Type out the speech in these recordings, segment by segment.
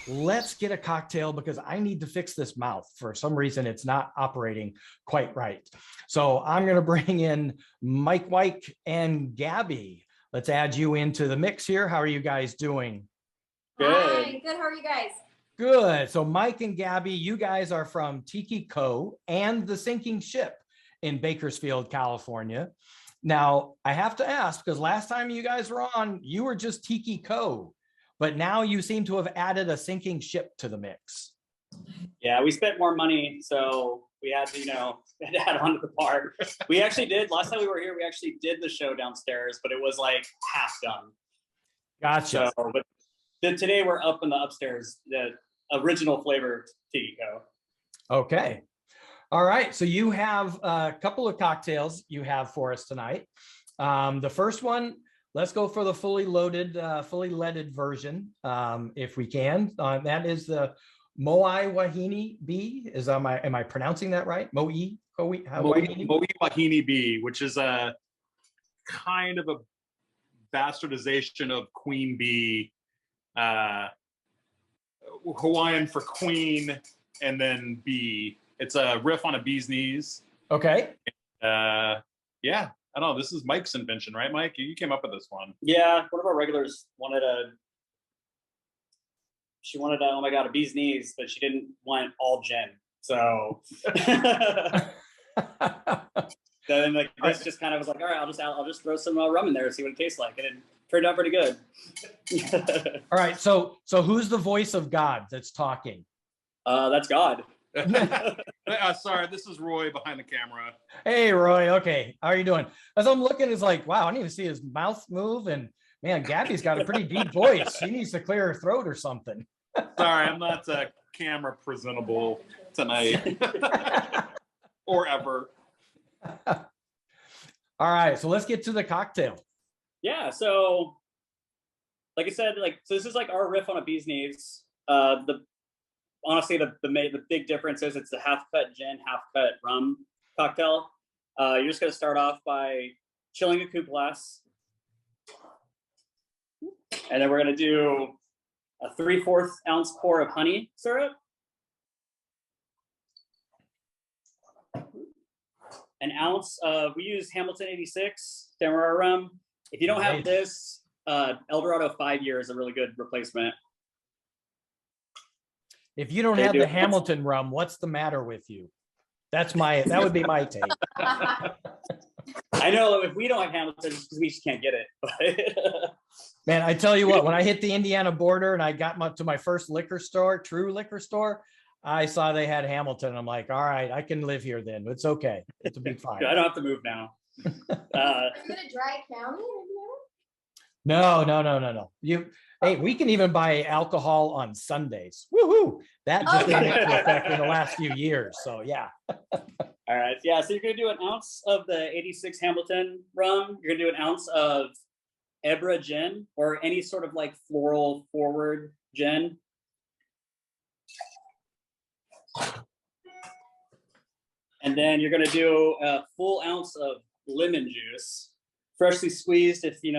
let's get a cocktail because I need to fix this mouth. For some reason, it's not operating quite right. So I'm going to bring in Mike White and Gabby. Let's add you into the mix here. How are you guys doing? Good. Hi, good. How are you guys? Good. So Mike and Gabby, you guys are from Tiki Ko and the Sinking Ship in Bakersfield, California. Now, I have to ask, because last time you guys were on, you were just Tiki Ko, but now you seem to have added a sinking ship to the mix. Yeah, we spent more money, so we had to, add on to the part. We actually did, last time we were here, we actually did the show downstairs, but it was like half done. Gotcha. So, but today we're up in the upstairs, the original flavor Tiki Ko. Okay. All right. So you have a couple of cocktails you have for us tonight. The first one, let's go for the fully loaded, fully leaded version, if we can. That is the Moai Wahine B. Am I pronouncing that right? Moai Wahine B, which is a kind of a bastardization of Queen Bee, Hawaiian for queen, and then bee. It's a riff on a bee's knees. Okay. Yeah, I don't know. This is Mike's invention, right, Mike? You came up with this one. Yeah, one of our regulars wanted oh my God, a bee's knees, but she didn't want all gin. So then like this just kind of was like, all right, I'll just throw some rum in there and see what it tastes like. And it turned out pretty good. All right. So who's the voice of God that's talking? That's God. Sorry, this is Roy behind the camera. Hey, Roy. Okay. How are you doing? As I'm looking, it's like, wow, I need to see his mouth move. And man, Gabby's got a pretty deep voice. She needs to clear her throat or something. Sorry, I'm not camera presentable tonight or ever. All right. So let's get to the cocktail. Yeah. So like I said, so this is like our riff on a bee's knees. Honestly, the big difference is it's the half cut gin, half cut rum cocktail. You're just going to start off by chilling a coupe glass. And then we're going to do a 3/4 ounce pour of honey syrup. An ounce of, we use Hamilton 86 Demerara rum. If you don't have this, Eldorado 5 year is a really good replacement. If you don't have the Hamilton rum, what's the matter with you? That would be my take. I know if we don't have Hamilton, it's because we just can't get it. Man, I tell you what, when I hit the Indiana border and I got to my first liquor store, true liquor store, I saw they had Hamilton. I'm like, all right, I can live here then. It's okay. It'll be fine. I don't have to move now. Are you in a dry county? No. Hey, we can even buy alcohol on Sundays. Woohoo! That just came into effect in the last few years. So yeah. All right. Yeah. So you're gonna do an ounce of the 86 Hamilton rum. You're gonna do an ounce of Ebra gin or any sort of like floral forward gin. And then you're gonna do a full ounce of lemon juice, freshly squeezed if you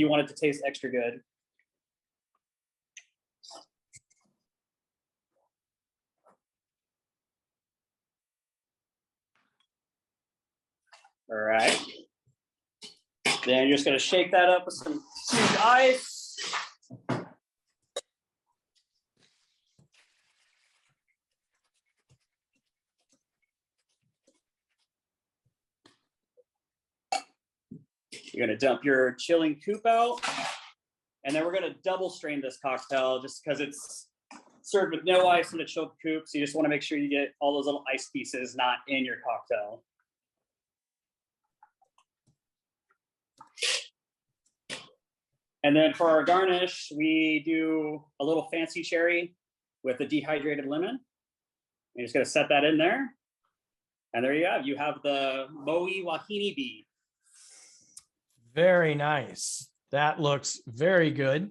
want it to taste extra good. All right. Then you're just going to shake that up with some smooth ice. You're going to dump your chilling coupe out. And then we're going to double strain this cocktail just because it's served with no ice in a chilled coupe. So you just want to make sure you get all those little ice pieces not in your cocktail. And then for our garnish, we do a little fancy cherry with a dehydrated lemon. You're just going to set that in there. And there you have. You have the Moai Wahine B. Very nice. That looks very good.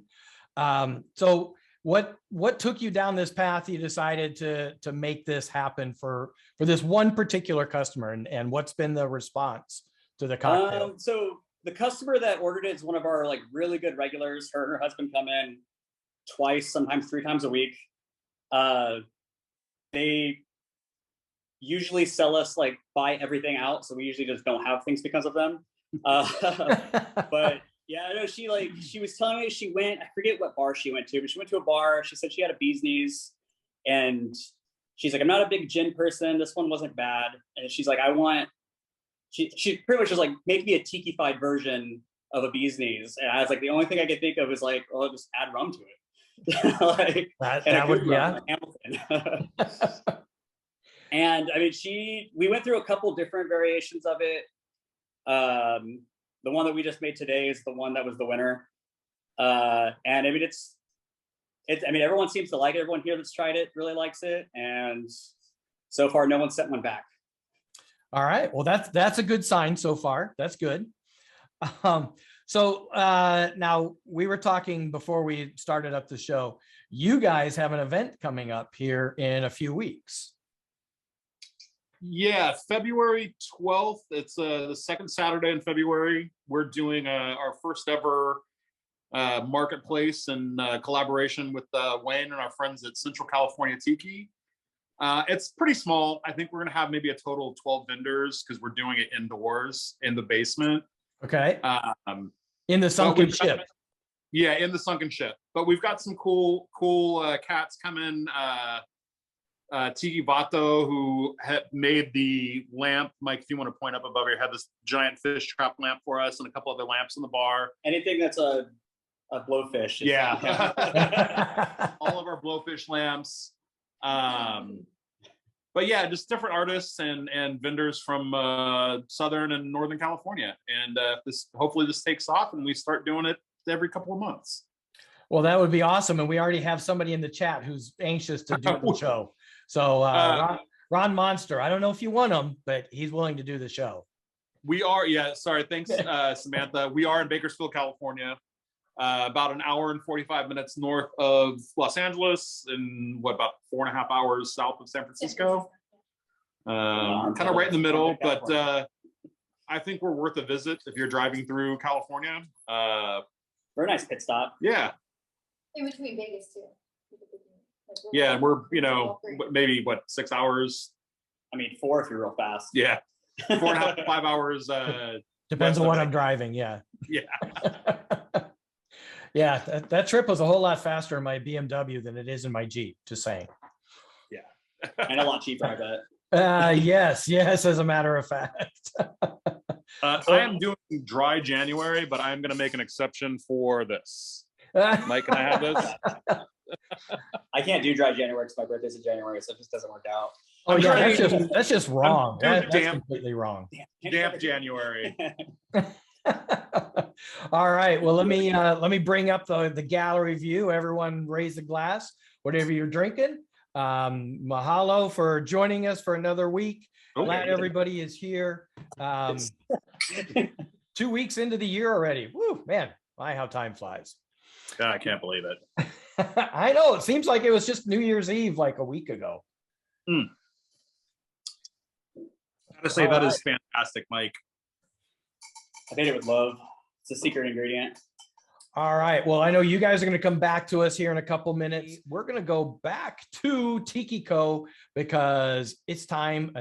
So what took you down this path? You decided to make this happen for this one particular customer, and what's been the response to the cocktail? So the customer that ordered it is one of our like really good regulars. Her and her husband come in twice, sometimes 3 times a week. They usually sell us like buy everything out, so we usually just don't have things because of them. But yeah, I know she was telling me she went, I forget what bar she went to, but she went to a bar. She said she had a bee's knees, and she's like, I'm not a big gin person. This one wasn't bad. And she's like, she pretty much was like, make me a tiki-fied version of a bee's knees. And I was like, the only thing I could think of is like, oh, just add rum to it. Like, that would, yeah. Hamilton. And I mean, we went through a couple different variations of it. The one that we just made today is the one that was the winner. And I mean, I mean, everyone seems to like it. Everyone here that's tried it really likes it. And so far, no one sent one back. All right. Well, that's a good sign so far. That's good. So now we were talking before we started up the show. You guys have an event coming up here in a few weeks. Yeah, February 12th. It's the second Saturday in February. We're doing our first ever marketplace in collaboration with Wayne and our friends at Central California Tiki. It's pretty small. I think we're going to have maybe a total of 12 vendors because we're doing it indoors in the basement. Okay. In the sunken ship. Yeah, in the sunken ship. But we've got some cool cats coming. Tiki Vato, who had made the lamp. Mike, if you want to point up above your head, this giant fish trap lamp for us and a couple other lamps in the bar. Anything that's a blowfish. Yeah. All of our blowfish lamps. But yeah, just different artists and vendors from Southern and Northern California. And hopefully this takes off and we start doing it every couple of months. Well, that would be awesome. And we already have somebody in the chat who's anxious to do the show. So Ron Monster, I don't know if you want him, but he's willing to do the show. We are, yeah, sorry. Thanks, Samantha. We are in Bakersfield, California, about an hour and 45 minutes north of Los Angeles and about 4.5 hours south of San Francisco. Kind of right in the middle, but I think we're worth a visit if you're driving through California. Very nice pit stop. Yeah. In between Vegas too. Yeah, we're maybe 6 hours. I mean 4 if you're real fast. Yeah, 4.5 to 5 hours. Depends on what I'm driving. Yeah. Yeah. Yeah, that trip was a whole lot faster in my BMW than it is in my Jeep. Just saying. Yeah, and a lot cheaper, I bet. Yes, as a matter of fact. I am doing dry January, but I'm going to make an exception for this. Mike, can I have this? I can't do dry January because my birthday's in January, so it just doesn't work out. Oh yeah, that's just wrong. That's completely wrong. Damp January. All right. Well, let me bring up the gallery view. Everyone raise a glass, whatever you're drinking. Mahalo for joining us for another week. Okay. Glad everybody is here. 2 weeks into the year already. Woo, man, my how time flies. God, I can't believe it. I know. It seems like it was just New Year's Eve like a week ago. I gotta say, that is fantastic, Mike. I made it with love. It's a secret ingredient. All right. Well, I know you guys are going to come back to us here in a couple minutes. We're going to go back to Tiki Ko because it's time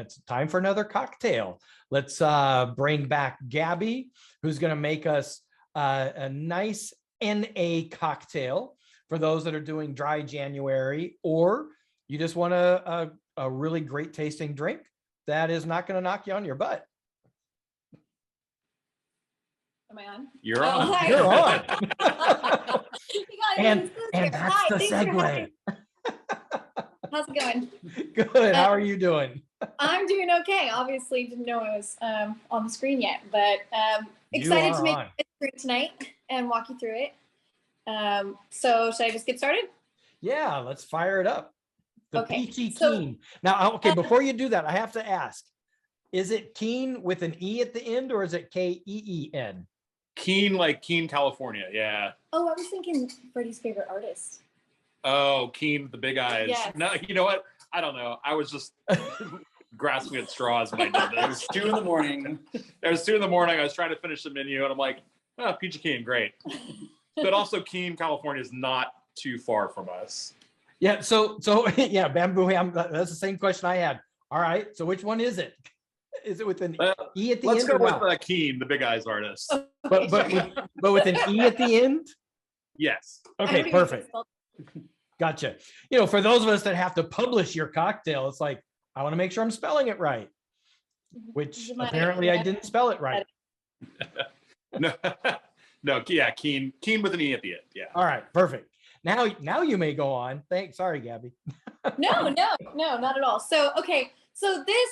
for another cocktail. Let's bring back Gabby, who's going to make us a nice NA cocktail for those that are doing dry January, or you just want a really great tasting drink that is not going to knock you on your butt. Am I on? You're on. Hi. You're on. and that's the segue. How's it going? Good. How are you doing? I'm doing okay. Obviously, didn't know I was on the screen yet, but excited to make it through tonight and walk you through it. So should I just get started? Yeah, let's fire it up. Okay. Peachy Keen. Now, okay, before you do that, I have to ask, is it Keen with an E at the end or is it Keen? Keen, like Keen, California. Yeah. Oh, I was thinking Freddie's favorite artist. Oh, Keen with the big eyes. Yes. No, you know what? I don't know. I was just grasping at straws when I did this. It was 2 in the morning. It was 2 in the morning. I was trying to finish the menu and I'm like, oh, Peachy Keen, great. But also Keen, California is not too far from us. Yeah. So yeah, bamboo ham. That's the same question I had. All right. So which one is it? Is it with an E at the Let's end? go or with no? Keen, the Big Eyes artist. But with an E at the end. Yes. Okay, perfect. Gotcha. You know, for those of us that have to publish your cocktail, it's like I want to make sure I'm spelling it right, which apparently I didn't spell it right. No, no, yeah, Keen with an E at the end. Yeah. All right, perfect. Now you may go on. Thanks. Sorry, Gabby. No, not at all. So, okay. So this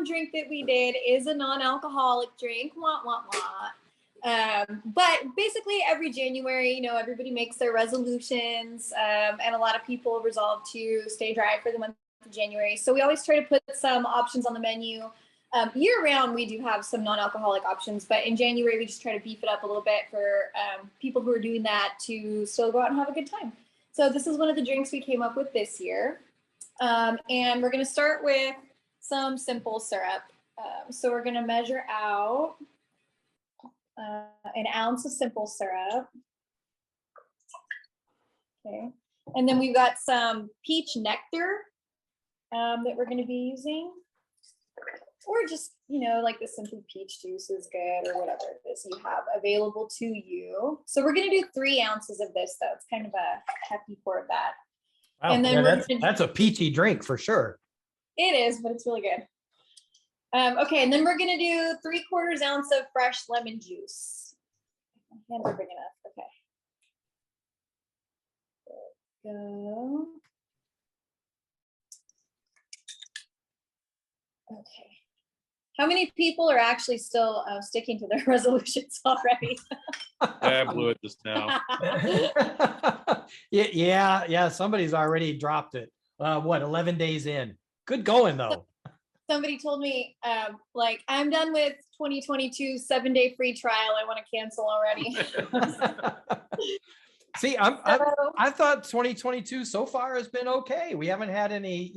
drink that we did is a non-alcoholic drink. Wah, wah, wah. But basically every January, you know, everybody makes their resolutions, and a lot of people resolve to stay dry for the month of January. So we always try to put some options on the menu. Year round, we do have some non-alcoholic options, but in January, we just try to beef it up a little bit for people who are doing that to still go out and have a good time. So this is one of the drinks we came up with this year. And we're going to start with some simple syrup. So we're going to measure out an ounce of simple syrup. Okay. And then we've got some peach nectar that we're going to be using. Or just, you know, like the Simply Peach juice is good, or whatever it is you have available to you. So we're going to do 3 ounces of this, though. It's kind of a hefty pour of that. Wow, And then that's a peachy drink for sure. It is, but it's really good. Okay, and then we're going to do 3/4 ounce of fresh lemon juice. My hands are big enough. Okay. There we go. Okay. How many people are actually still sticking to their resolutions already? I blew it just now. yeah. Somebody's already dropped it. 11 days in? Good going though. Somebody told me, like, I'm done with 2022 7-day free trial. I want to cancel already. See, I thought 2022 so far has been okay. We haven't had any,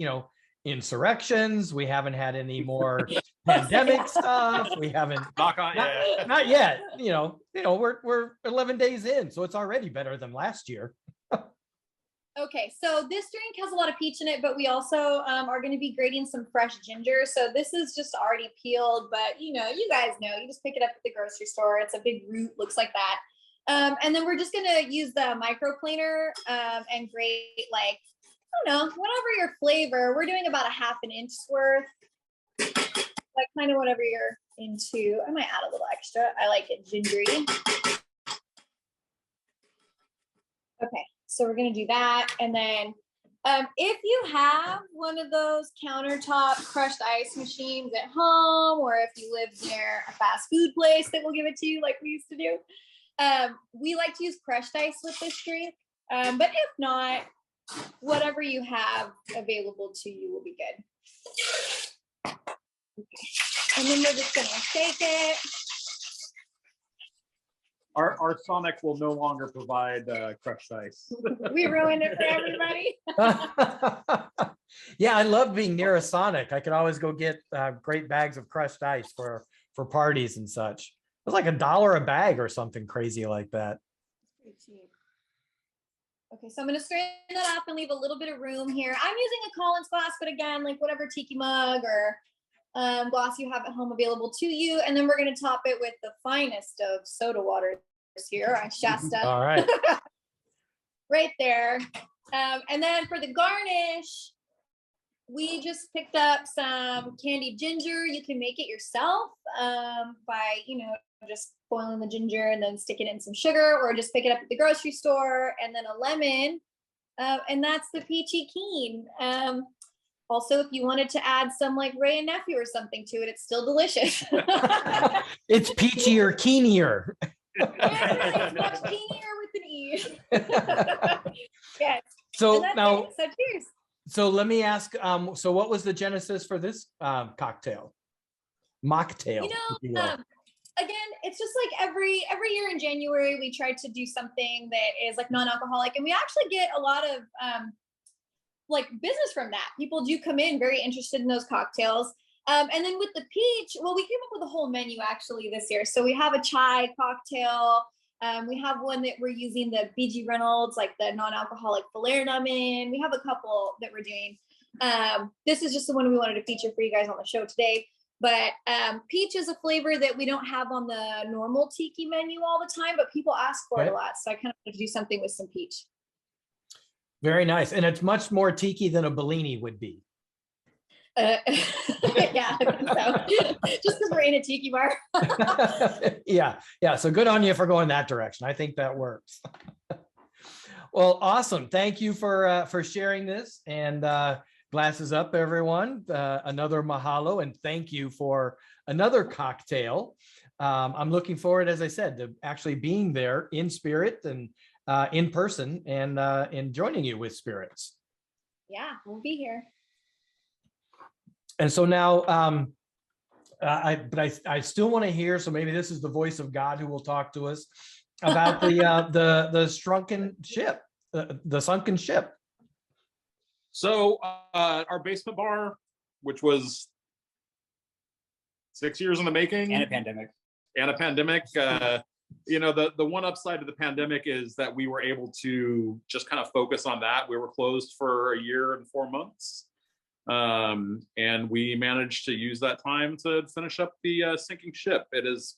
insurrections. We haven't had any more pandemic stuff. We haven't. Not yet. We're 11 days in, so it's already better than last year. Okay, so this drink has a lot of peach in it, but we also are going to be grating some fresh ginger. So this is just already peeled, but you guys know, you just pick it up at the grocery store. It's a big root, looks like that. And then we're just going to use the microplaner and grate, like, I don't know, whatever your flavor. We're doing about a 1/2 inch worth, like kind of whatever you're into. I might add a little extra. I like it gingery. Okay. So we're going to do that. And then if you have one of those countertop crushed ice machines at home, or if you live near a fast food place that will give it to you like we used to do, we like to use crushed ice with this drink. But if not, whatever you have available to you will be good. Okay. And then we're just going to shake it. Our Sonic will no longer provide crushed ice. We ruined it for everybody. Yeah, I love being near a Sonic. I could always go get great bags of crushed ice for parties and such. It was like $1 a bag or something crazy like that. Pretty cheap. Okay, so I'm going to strain that up and leave a little bit of room here. I'm using a Collins glass, but again, like whatever tiki mug or glass you have at home available to you. And then we're going to top it with the finest of soda waters here, Shasta. All right. Right there. And then for the garnish, we just picked up some candied ginger. You can make it yourself by, just boiling the ginger and then sticking it in some sugar, or just pick it up at the grocery store, and then a lemon. And that's the peachy keen. Also, if you wanted to add some like Ray and Nephew or something to it, it's still delicious. It's peachy or keenier. It's much keenier with an E. Yes. So now, so cheers. So let me ask, so what was the genesis for this cocktail? Mocktail. Again, it's just like every year in January, we try to do something that is like non-alcoholic, and we actually get a lot of like business from that. People do come in very interested in those cocktails. And then with the peach, well, we came up with a whole menu actually this year. So we have a chai cocktail. We have one that we're using the BG Reynolds, like the non-alcoholic falernum in. We have a couple that we're doing. This is just the one we wanted to feature for you guys on the show today. But peach is a flavor that we don't have on the normal tiki menu all the time, but people ask for it a lot. So I kind of wanted to do something with some peach. Very nice. And it's much more tiki than a Bellini would be. Yeah, I think so. Just because we're in a tiki bar. Yeah. So good on you for going that direction. I think that works. Well, awesome. Thank you for sharing this, and glasses up, everyone. Another mahalo, and thank you for another cocktail. I'm looking forward, as I said, to actually being there in spirit and in person, and joining you with spirits. Yeah, we'll be here. And so now, I still want to hear. So maybe this is the voice of God who will talk to us about the shrunken ship, the sunken ship. So our basement bar, which was 6 years in the making, And a pandemic. You know, the one upside to the pandemic is that we were able to just kind of focus on that. We were closed for a year and 4 months. And we managed to use that time to finish up the sinking ship. It is,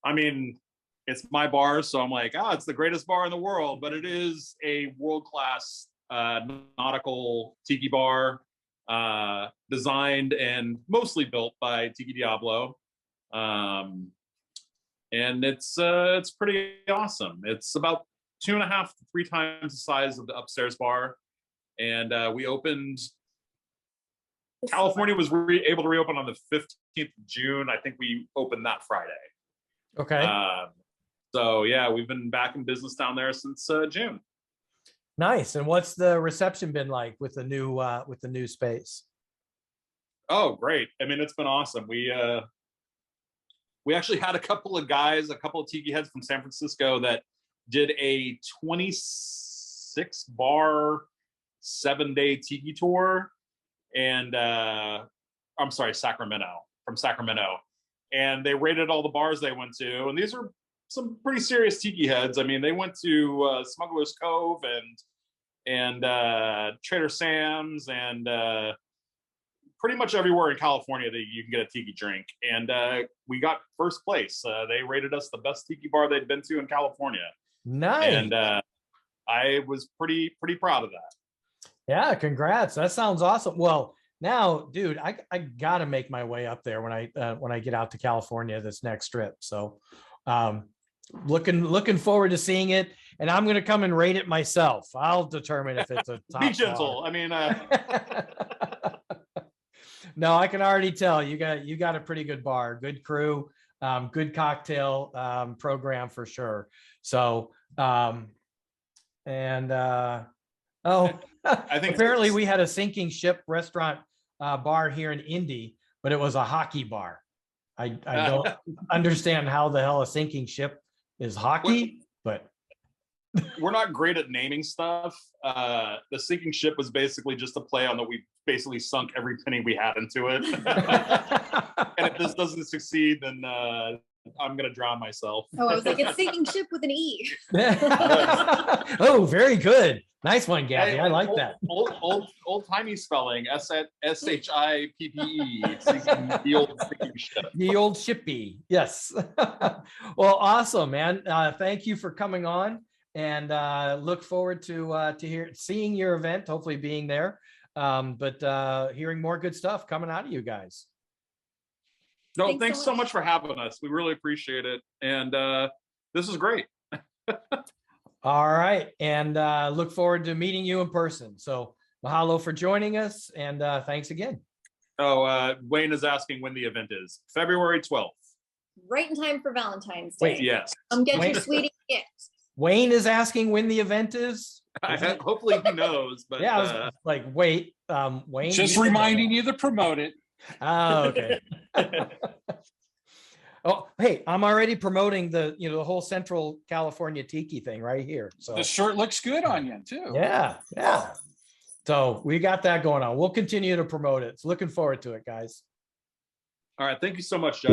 I mean, it's my bar, so I'm like, it's the greatest bar in the world, but it is a world-class nautical tiki bar, designed and mostly built by Tiki Diablo. And it's pretty awesome. It's about 2.5 to 3 times the size of the upstairs bar. And we opened, California was able to reopen on the 15th of June. I think we opened that Friday. Okay. So yeah, we've been back in business down there since June. Nice. And what's the reception been like with the new space? Oh, great. I mean, it's been awesome. We actually had a couple of tiki heads from San Francisco that did a 26 bar 7-day tiki tour, and I'm sorry, from Sacramento, and they rated all the bars they went to, and these are some pretty serious tiki heads. I mean, they went to Smuggler's Cove and Trader Sam's and pretty much everywhere in California that you can get a tiki drink, and we got first place. They rated us the best tiki bar they'd been to in California. Nice. And I was pretty proud of that. Yeah, congrats. That sounds awesome. Well, now, dude, I gotta make my way up there when I get out to California this next trip. So looking forward to seeing it, and I'm gonna come and rate it myself. I'll determine if it's a top Be gentle. bar. I mean, no, I can already tell you got a pretty good bar, good crew, good cocktail program for sure. So I think apparently we had a sinking ship restaurant bar here in Indy, but it was a hockey bar. I don't understand how the hell a sinking ship is hockey, but we're not great at naming stuff. The sinking ship was basically just a play on that we basically sunk every penny we had into it. And if this doesn't succeed, then I'm gonna drown myself. Oh, I was like, it's sinking ship with an E. Oh, very good. Nice one, Gabby. Hey, I like that. Old timey spelling. SHIPPE. The old sinking ship. The old shippy. Yes. Well, awesome, man. Thank you for coming on, and look forward to seeing your event. Hopefully, being there, but hearing more good stuff coming out of you guys. No, thanks so much for having us. We really appreciate it. And this is great. All right. And look forward to meeting you in person. So mahalo for joining us. And thanks again. Oh, Wayne is asking when the event is. February 12th. Right in time for Valentine's Day. Wait, yes. Get your sweetie gift. Wayne is asking when the event is. Hopefully he knows. But yeah, I was like, wait, Wayne. Just reminding you to promote it. Oh, okay. Oh, hey, I'm already promoting the whole Central California Tiki thing right here. So The shirt looks good on you too. yeah. So we got that going on. We'll continue to promote it. So looking forward to it, guys. All right. Thank you so much, Jeff.